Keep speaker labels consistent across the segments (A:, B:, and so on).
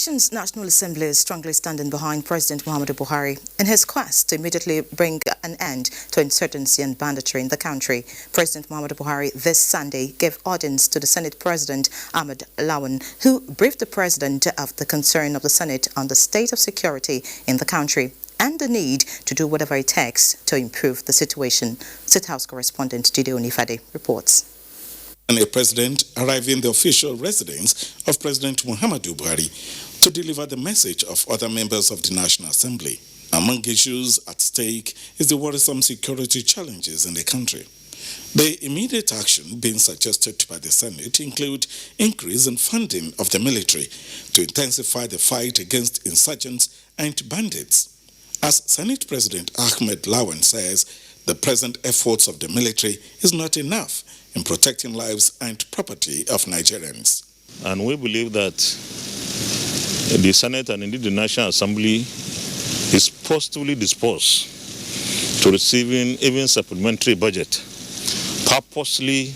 A: nation's National Assembly is strongly standing behind President Muhammadu Buhari in his quest to immediately bring an end to insurgency and banditry in the country. President Muhammadu Buhari this Sunday gave audience to the Senate President Ahmed Lawan, who briefed the President of the concern of the Senate on the state of security in the country and the need to do whatever it takes to improve the situation. State House correspondent Jide Onifade reports.
B: And a president arrived in the official residence of President Muhammadu Buhari to deliver the message of other members of the National Assembly. Among issues at stake is the worrisome security challenges in the country. The immediate action being suggested by the Senate include increase in funding of the military to intensify the fight against insurgents and bandits. As Senate President Ahmed Lawan says, the present efforts of the military is not enough in protecting lives and property of Nigerians.
C: And we believe that the Senate and indeed the National Assembly is positively disposed to receiving even supplementary budget purposely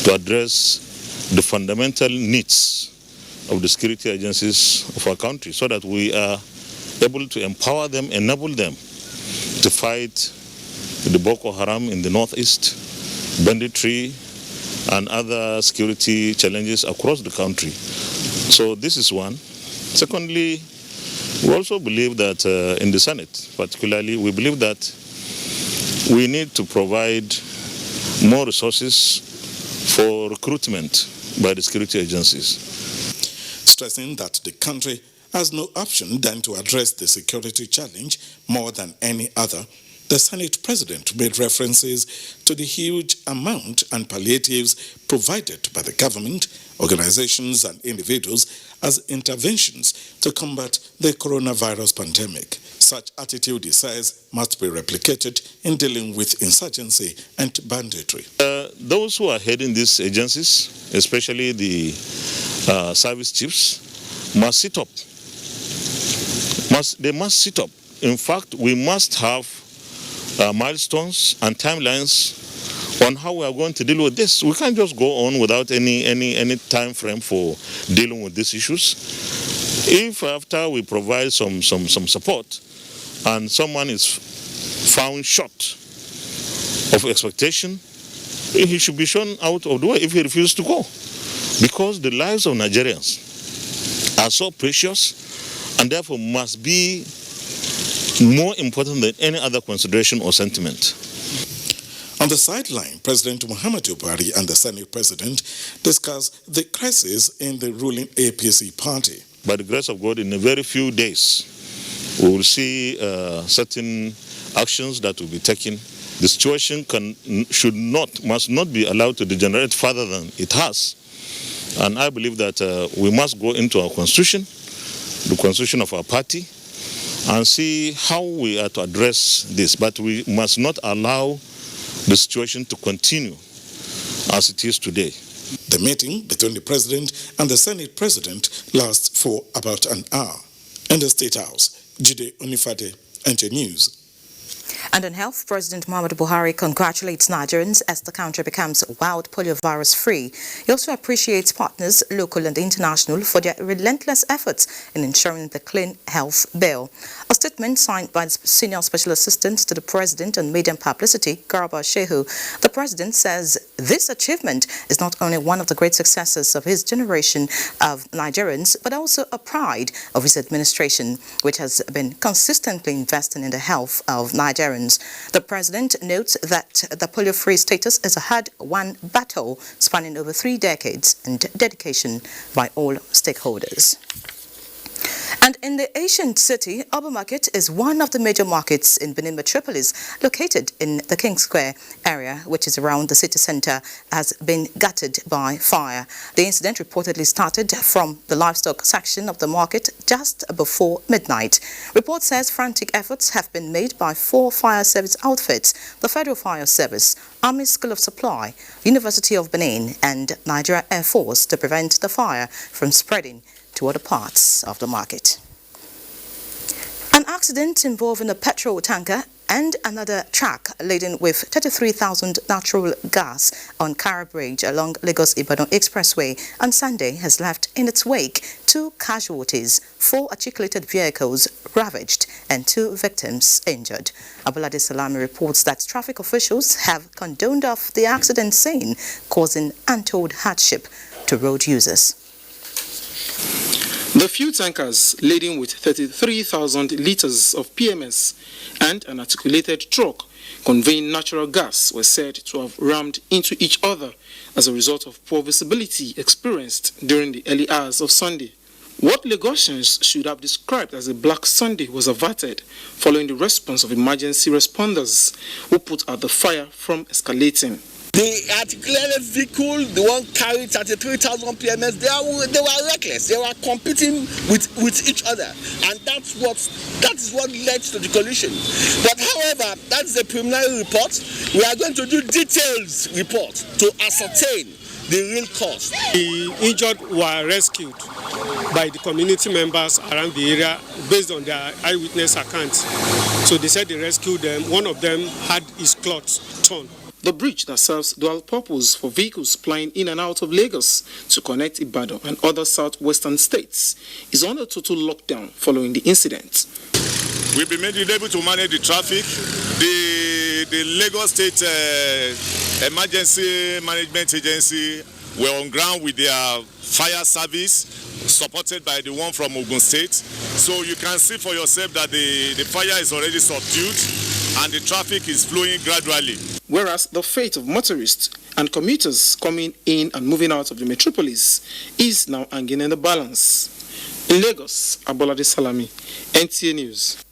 C: to address the fundamental needs of the security agencies of our country so that we are able to empower them, enable them to fight the Boko Haram in the northeast, banditry, and other security challenges across the country. So this is one. Secondly, we also believe that in the Senate, particularly, we believe that we need to provide more resources for recruitment by the security agencies.
B: Stressing that the country has no option than to address the security challenge more than any other, the Senate President made references to the huge amount and palliatives provided by the government, organizations and individuals as interventions to combat the coronavirus pandemic. Such attitude, he says, must be replicated in dealing with insurgency and banditry.
C: Those who are heading these agencies, especially the service chiefs, must sit up. They must sit up. In fact, we must have milestones and timelines on how we are going to deal with this. We can't just go on without any time frame for dealing with these issues. If after we provide some support and someone is found short of expectation, he should be shown out of the way if he refuses to go. Because the lives of Nigerians are so precious and therefore must be more important than any other consideration or sentiment.
B: On the sideline, President Muhammadu Buhari and the Senate President discussed the crisis in the ruling APC party.
C: By the grace of God, in a very few days, we will see certain actions that will be taken. The situation must not be allowed to degenerate further than it has. And I believe that we must go into our constitution, the constitution of our party, and see how we are to address this. But we must not allow the situation to continue as it is today.
B: The meeting between the President and the Senate President lasts for about an hour. In the State House, Jide Onifade, NJ News.
A: And on health, President Muhammadu Buhari congratulates Nigerians as the country becomes wild poliovirus free. He also appreciates partners, local and international, for their relentless efforts in ensuring the clean health bill. A statement signed by the Senior Special Assistant to the President on Media and Publicity, Garba Shehu, the President says this achievement is not only one of the great successes of his generation of Nigerians, but also a pride of his administration, which has been consistently investing in the health of Nigerians. The President notes that the polio-free status is a hard-won battle spanning over 3 decades and dedication by all stakeholders. And in the ancient city, Abu Market is one of the major markets in Benin metropolis, located in the King Square area, which is around the city center, has been gutted by fire. The incident reportedly started from the livestock section of the market just before midnight. Report says frantic efforts have been made by 4 fire service outfits, the Federal Fire Service, Army School of Supply, University of Benin, and Nigeria Air Force to prevent the fire from spreading to other parts of the market. An accident involving a petrol tanker And another truck laden with 33,000 natural gas on Kara Bridge along Lagos-Ibadan Expressway on Sunday has left in its wake 2 casualties, 4 articulated vehicles ravaged and 2 victims injured. Abolade Salami reports that traffic officials have condoned off the accident scene, causing untold hardship to road users.
D: The fuel tankers laden with 33,000 litres of PMS and an articulated truck conveying natural gas were said to have rammed into each other as a result of poor visibility experienced during the early hours of Sunday. What Lagosians should have described as a Black Sunday was averted following the response of emergency responders who put out the fire from escalating.
E: The articulated vehicle, the one carrying 33,000 PMS, they were reckless. They were competing with each other, and that is what led to the collision. But however, that's the preliminary report. We are going to do details report to ascertain the real cause.
F: The injured were rescued by the community members around the area based on their eyewitness accounts. So they said they rescued them. One of them had his cloth torn.
D: The bridge that serves dual purpose for vehicles plying in and out of Lagos to connect Ibadan and other southwestern states is on a total lockdown following the incident.
G: We've been able to manage the traffic. The Lagos State Emergency Management Agency were on ground with their fire service, supported by the one from Ogun State. So you can see for yourself that the fire is already subdued and the traffic is flowing gradually.
D: Whereas the fate of motorists and commuters coming in and moving out of the metropolis is now hanging in the balance. In Lagos, Abolade Salami, NTA News.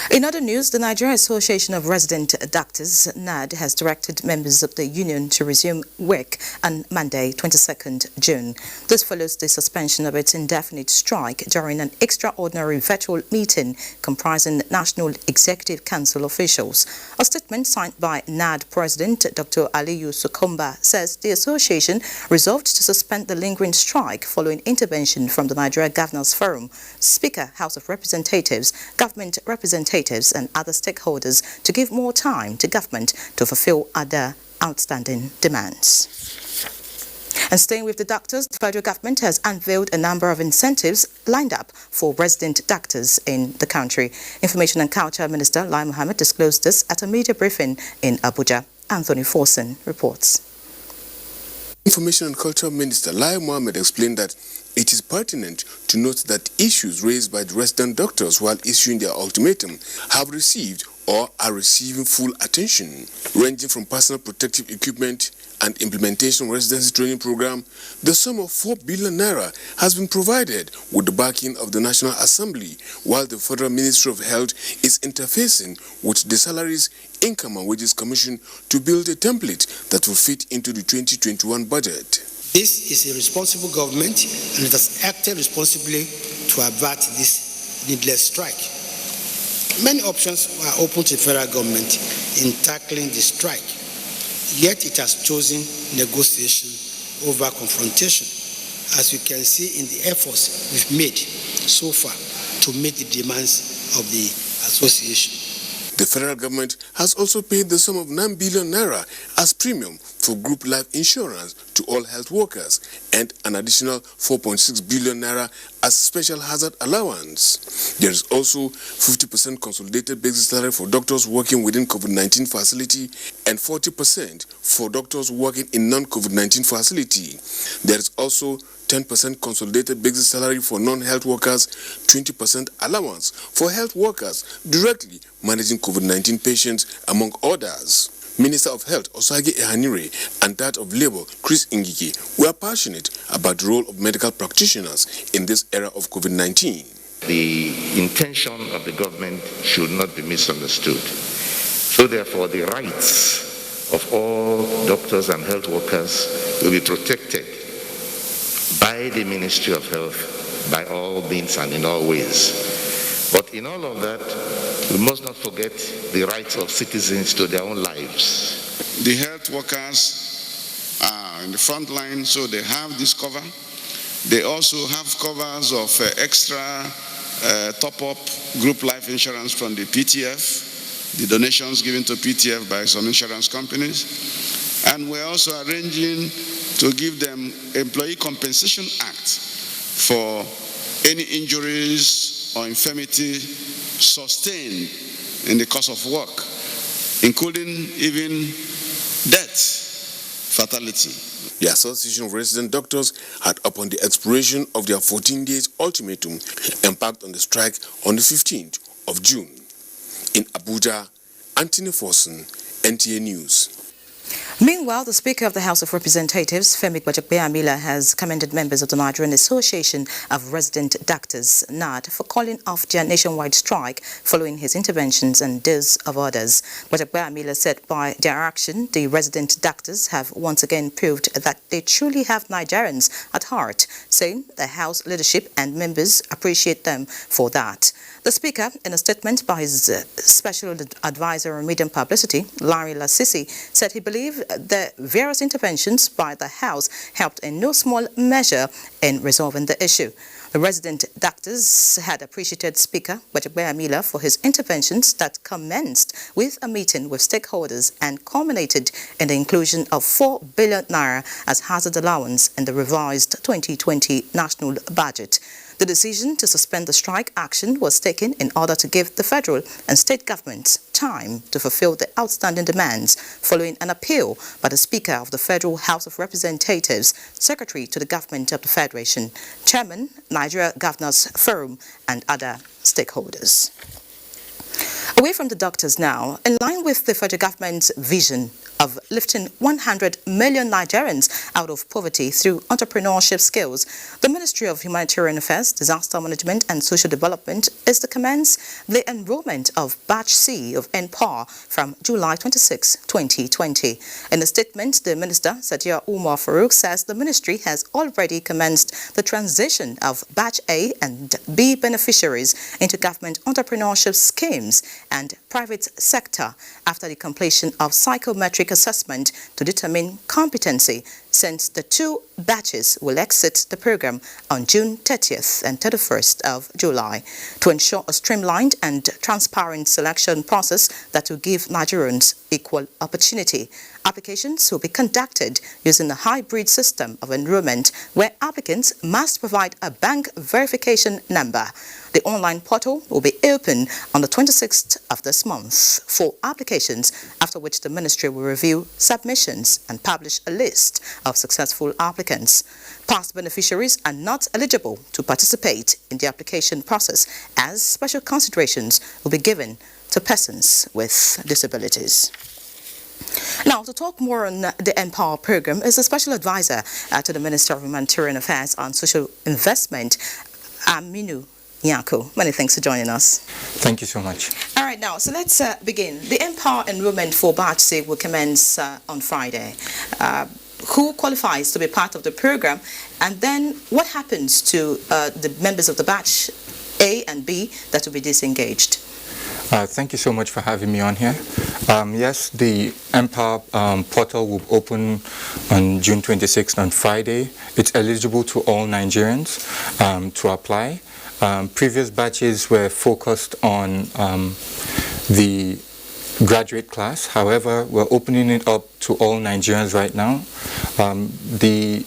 A: In other news, the Nigerian Association of Resident Doctors, NARD, has directed members of the union to resume work on Monday, 22nd June. This follows the suspension of its indefinite strike during an extraordinary virtual meeting comprising National Executive Council officials. A statement signed by NARD President Dr. Aliyu Sukomba says the association resolved to suspend the lingering strike following intervention from the Nigeria Governors Forum, Speaker, House of Representatives, Government Representatives and other stakeholders to give more time to government to fulfill other outstanding demands. And staying with the doctors, the federal government has unveiled a number of incentives lined up for resident doctors in the country. Information and Culture Minister Lai Mohammed disclosed this at a media briefing in Abuja. Anthony Forson reports.
H: Information and Culture Minister Lai Mohammed explained that it is pertinent to note that issues raised by the resident doctors while issuing their ultimatum have received or are receiving full attention, ranging from personal protective equipment and implementation residency training program. The sum of 4 billion naira has been provided with the backing of the National Assembly, while the Federal Ministry of Health is interfacing with the Salaries, Income and Wages Commission to build a template that will fit into the 2021 budget.
I: This is a responsible government, and it has acted responsibly to avert this needless strike. Many options are open to the federal government in tackling the strike, yet it has chosen negotiation over confrontation, as you can see in the efforts we've made so far to meet the demands of the association.
H: The federal government has also paid the sum of 9 billion naira as premium for group life insurance to all health workers and an additional 4.6 billion naira as special hazard allowance. There is also 50% consolidated basic salary for doctors working within COVID-19 facility and 40% for doctors working in non-COVID-19 facility. There is also 10% consolidated basic salary for non-health workers, 20% allowance for health workers directly managing COVID-19 patients, among others. Minister of Health Osage Ehanire and that of Labour Chris Ngige were passionate about the role of medical practitioners in this era of COVID-19.
J: The intention of the government should not be misunderstood. So therefore, the rights of all doctors and health workers will be protected by the Ministry of Health, by all means and in all ways. But in all of that, we must not forget the rights of citizens to their own lives.
K: The health workers are in the front line, so they have this cover. They also have covers of extra top-up group life insurance from the PTF. the donations given to PTF by some insurance companies. And we're also arranging to give them Employee Compensation Act for any injuries or infirmity sustained in the course of work, including even death, fatality.
H: The Association of Resident Doctors had, upon the expiration of their 14 days ultimatum, embarked on the strike on the 15th of June. In Abuja, Anthony Forson, NTA News.
A: Meanwhile, the Speaker of the House of Representatives, Femi Gbajagbeamila, has commended members of the Nigerian Association of Resident Doctors, NARD, for calling off their nationwide strike following his interventions and those of others. Gbajagbeamila said by their action, the resident doctors have once again proved that they truly have Nigerians at heart, saying the House leadership and members appreciate them for that. The Speaker, in a statement by his Special Advisor on Media and Publicity, Larry Lasisi, said he believed the various interventions by the House helped in no small measure in resolving the issue. The resident doctors had appreciated Speaker Gbajagbeamila for his interventions that commenced with a meeting with stakeholders and culminated in the inclusion of 4 billion naira as hazard allowance in the revised 2020 national budget. The decision to suspend the strike action was taken in order to give the federal and state governments time to fulfill the outstanding demands following an appeal by the Speaker of the Federal House of Representatives, Secretary to the Government of the Federation, Chairman, Nigeria Governors Forum, and other stakeholders. Away from the doctors now, in line with the federal government's vision of lifting 100 million Nigerians out of poverty through entrepreneurship skills, the Ministry of Humanitarian Affairs, Disaster Management and Social Development is to commence the enrollment of Batch C of NPAR from July 26, 2020. In a statement, the Minister, Sadia Umar Farouk, says the ministry has already commenced the transition of Batch A and B beneficiaries into government entrepreneurship schemes and private sector after the completion of psychometric assessment to determine competency, since the 2 batches will exit the program on June 30th and 31st of July to ensure a streamlined and transparent selection process that will give Nigerians equal opportunity. Applications will be conducted using a hybrid system of enrollment where applicants must provide a bank verification number. The online portal will be open on the 26th of this month for applications, after which the ministry will review submissions and publish a list of successful applicants. Past beneficiaries are not eligible to participate in the application process, as special considerations will be given to persons with disabilities. Now, to talk more on the Empower program is a special advisor to the Minister of Humanitarian Affairs on Social Investment, Aminu Nyako. Many thanks for joining us.
L: Thank you so much.
A: All right, now, so let's begin. The Empower enrollment for Batch C will commence on Friday. Who qualifies to be part of the program? And then what happens to the members of the Batch A and B that will be disengaged?
L: Thank you so much for having me on here. Yes, the Empower portal will open on June 26th on Friday. It's eligible to all Nigerians to apply. Previous batches were focused on the graduate class. However, we're opening it up to all Nigerians right now. The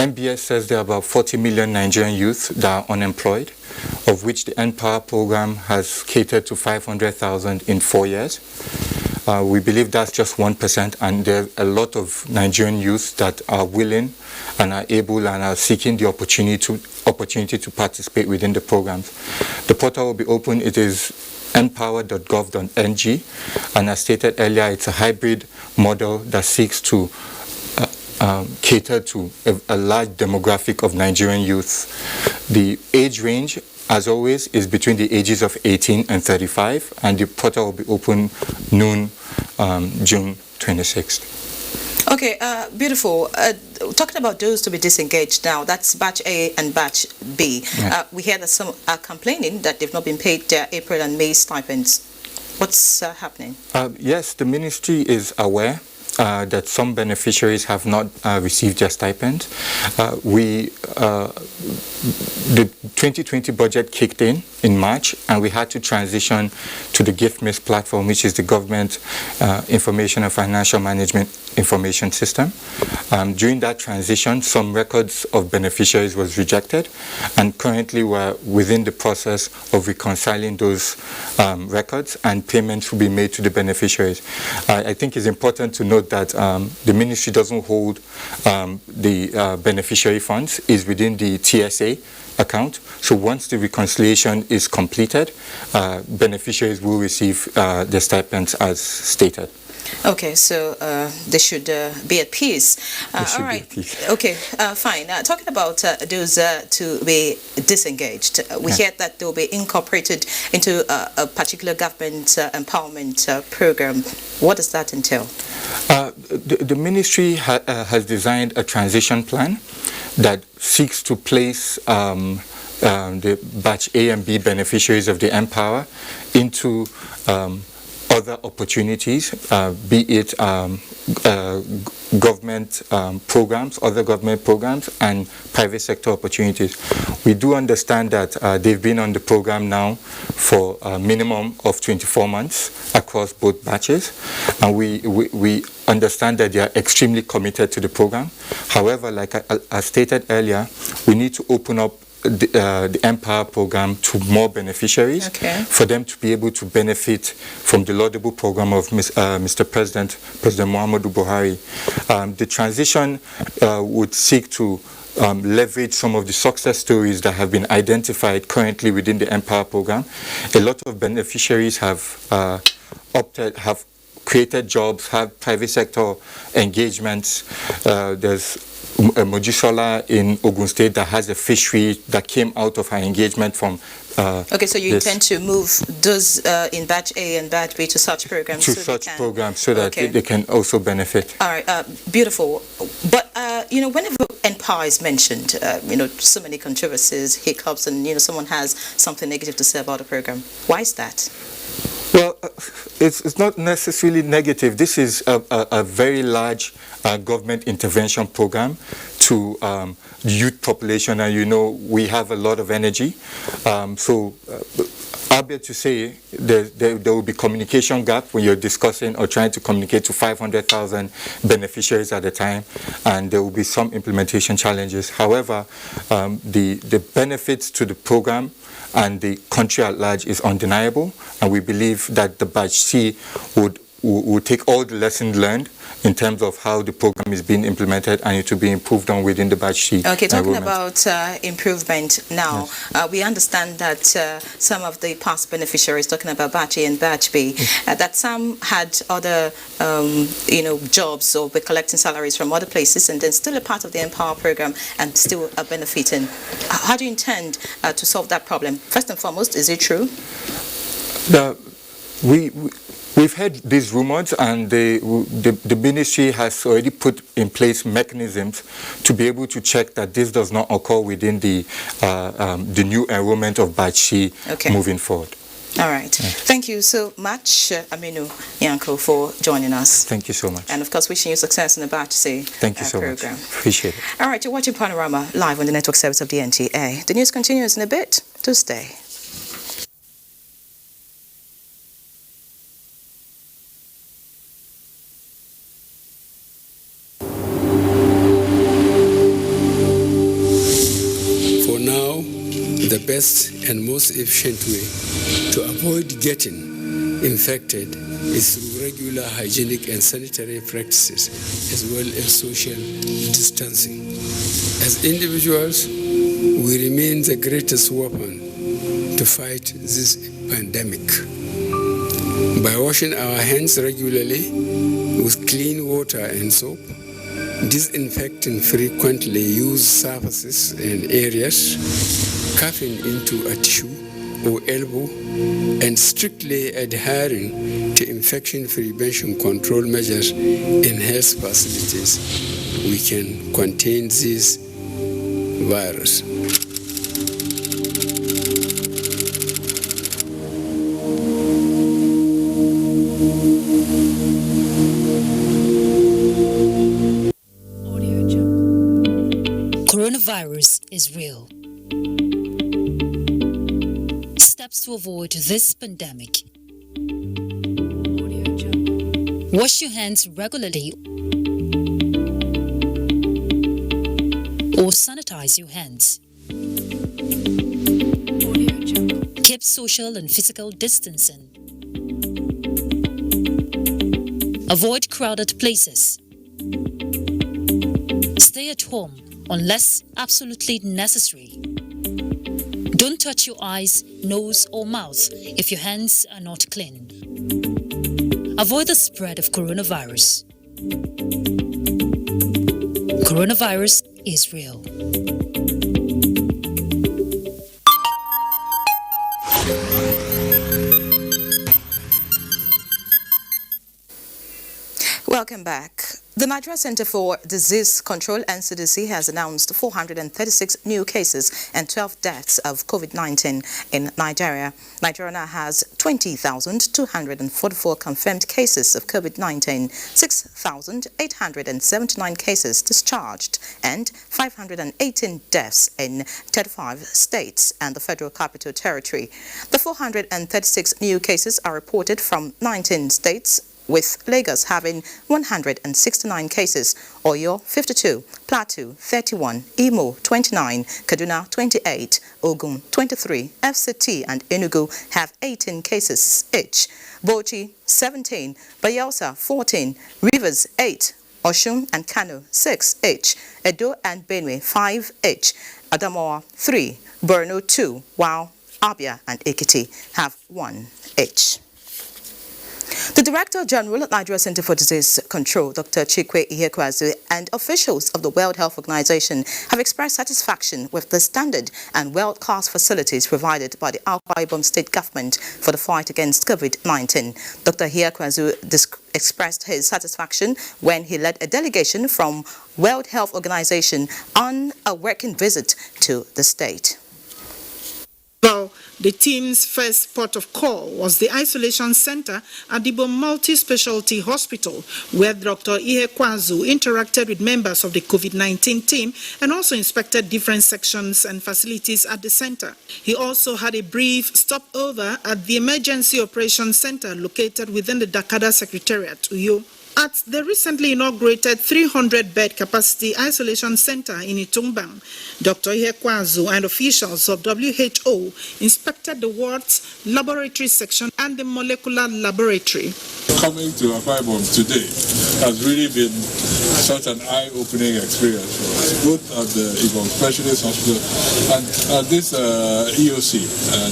L: MBS says there are about 40 million Nigerian youth that are unemployed, of which the NPAR program has catered to 500,000 in 4 years. We believe that's just 1%, and there are a lot of Nigerian youth that are willing and are able and are seeking the opportunity to participate within the programs. The portal will be open. It is empower.gov.ng, and as stated earlier, it's a hybrid model that seeks to cater to a large demographic of Nigerian youth. The age range, as always, is between the ages of 18 and 35, and the portal will be open noon, June 26th.
A: Okay, beautiful. Talking about those to be disengaged now, that's Batch A and Batch B.
L: Yeah.
A: We hear that some are complaining that they've not been paid their April and May stipends. What's happening?
L: Yes, the ministry is aware. that some beneficiaries have not received their stipends. The 2020 budget kicked in March, and we had to transition to the GIFMIS platform, which is the Government Information and Financial Management Information System. During that transition, some records of beneficiaries was rejected, and currently we're within the process of reconciling those records, and payments will be made to the beneficiaries. I think it's important to note that the ministry doesn't hold the beneficiary funds, is within the TSA account. So once the reconciliation is completed, beneficiaries will receive their stipends as stated.
A: Okay, so they should be at peace. All right. Okay, fine. Talking about those to be disengaged, we hear that they will be incorporated into a particular government empowerment program. What does that entail?
L: The ministry has designed a transition plan that seeks to place the batch A and B beneficiaries of the Empower into other opportunities, be it government programs, other government programs, and private sector opportunities. We do understand that they've been on the program now for a minimum of 24 months across both batches, and we understand that they are extremely committed to the program. However, like I stated earlier, we need to open up the Empower program to more beneficiaries, for them to be able to benefit from the laudable program of Mr. President Muhammadu Buhari. The transition would seek to leverage some of the success stories that have been identified currently within the Empower program. A lot of beneficiaries have created jobs, have private sector engagements. There's Mojisola in Ogun State that has a fishery that came out of her engagement from
A: okay, so you intend to move those in batch A and batch B to such programs?
L: To such programs so that they can also benefit.
A: All right, beautiful. But, whenever Empower is mentioned, so many controversies, hiccups, and, someone has something negative to say about the program. Why is that?
L: Well, it's not necessarily negative. This is a very large government intervention program to the youth population, and we have a lot of energy. So albeit to say there will be communication gap when you're discussing or trying to communicate to 500,000 beneficiaries at a time, and there will be some implementation challenges. However, the benefits to the program and the country at large is undeniable, and we believe that the batch C would take all the lessons learned in terms of how the program is being implemented, and it will be improved on within the batch C.
A: Okay, talking about improvement now, we understand that some of the past beneficiaries, talking about batch A and batch B, that some had other, jobs or were collecting salaries from other places and then still a part of the Empower program and still are benefiting. How do you intend to solve that problem? First and foremost, is it true?
L: We've heard these rumors, and the ministry has already put in place mechanisms to be able to check that this does not occur within the new enrollment of batch C moving forward.
A: All right. Thank you so much, Aminu Yanko, for joining us.
L: Thank you so much.
A: And of course, wishing you success in the batch C
L: Thank you so
A: program.
L: much. Appreciate it.
A: All right, you're watching Panorama live on the network service of the NTA. The news continues in a bit. Do stay.
M: The best and most efficient way to avoid getting infected is through regular hygienic and sanitary practices, as well as social distancing. As individuals, we remain the greatest weapon to fight this pandemic. By washing our hands regularly with clean water and soap, disinfecting frequently used surfaces and areas, coughing into a tissue or elbow, and strictly adhering to infection prevention control measures in health facilities, we can contain this virus.
N: coronavirus is real. Steps to avoid this pandemic. Wash your hands regularly or sanitize your hands. Keep social and physical distancing. Avoid crowded places. Stay at home unless absolutely necessary. Don't touch your eyes, nose, or mouth if your hands are not clean. Avoid the spread of coronavirus. Coronavirus is real.
A: Welcome back. The Nigeria Center for Disease Control (NCDC) has announced 436 new cases and 12 deaths of COVID-19 in Nigeria. Nigeria now has 20,244 confirmed cases of COVID-19, 6,879 cases discharged, and 518 deaths in 35 states and the Federal Capital Territory. The 436 new cases are reported from 19 states, with Lagos having 169 cases, Oyo 52, Plateau 31, Imo 29, Kaduna 28, Ogun 23, FCT and Enugu have 18 cases each, Bauchi 17, Bayelsa 14, Rivers 8, Osun and Kano 6 each, Edo and Benue 5 each, Adamawa 3, Borno 2, while Abia and Ekiti have 1 each. The Director General at Nigeria Center for Disease Control, Dr. Chikwe Ihekwazu, and officials of the World Health Organization have expressed satisfaction with the standard and world-class facilities provided by the Akwa Ibom State Government for the fight against COVID-19. Dr. Ihekwazu expressed his satisfaction when he led a delegation from World Health Organization on a working visit to the state.
O: Well, the team's first port of call was the isolation center at the Ibom Multi-Specialty Hospital, where Dr. Ihekwazu interacted with members of the COVID-19 team and also inspected different sections and facilities at the center. He also had a brief stopover at the Emergency Operations Center located within the Dakada Secretariat, Uyo. At the recently inaugurated 300-bed capacity isolation center in Itumbang, Dr. Ihekwazu and officials of WHO inspected the wards, laboratory section, and the molecular laboratory.
P: Coming to Akwa Ibom today has really been such an eye-opening experience for us, both at the Ibom Specialist Hospital and at this EOC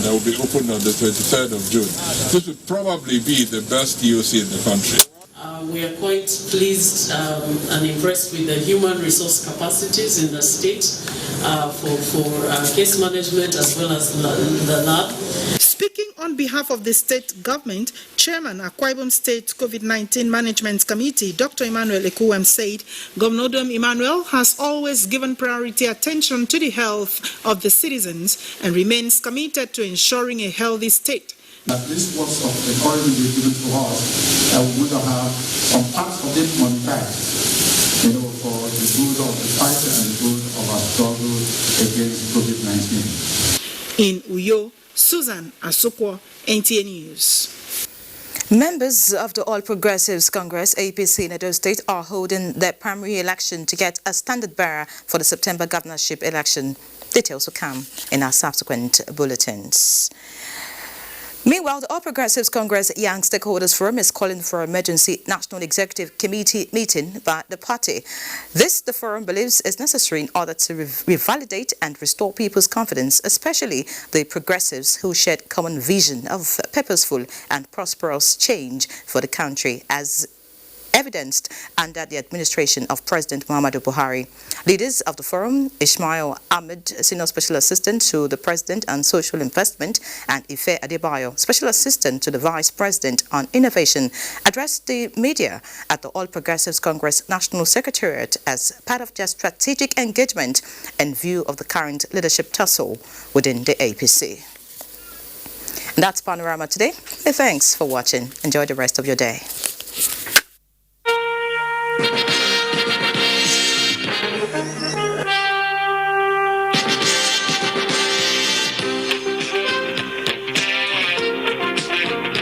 P: that will be opened on the 23rd of June. This will probably be the best EOC in the country.
Q: We are quite pleased and impressed with the human resource capacities in the state for case management as well as the lab.
O: Speaking on behalf of the state government, Chairman Akwa Ibom State COVID-19 Management Committee, Dr. Emmanuel Ekuwem, said Governor Odom Emmanuel has always given priority attention to the health of the citizens and remains committed to ensuring a healthy state.
R: That this was of encouragement given to us, and we're going to have some parts of it monetized, for the good of the fight and the good of our struggle against COVID-19.
O: In Uyo, Susan Asokwo, NTA News.
A: Members of the All Progressives Congress, APC in Edo State, are holding their primary election to get a standard bearer for the September governorship election. Details will come in our subsequent bulletins. Meanwhile, the All Progressives Congress Young Stakeholders Forum is calling for an emergency National Executive Committee meeting by the party. This, the forum believes, is necessary in order to revalidate and restore people's confidence, especially the progressives who shared common vision of purposeful and prosperous change for the country, as evidenced under the administration of President Muhammadu Buhari. Leaders of the forum, Ismail Ahmed, Senior Special Assistant to the President on Social Investment, and Ife Adebayo, Special Assistant to the Vice President on Innovation, addressed the media at the All Progressives Congress National Secretariat as part of their strategic engagement in view of the current leadership tussle within the APC. And that's Panorama today. Thanks for watching. Enjoy the rest of your day.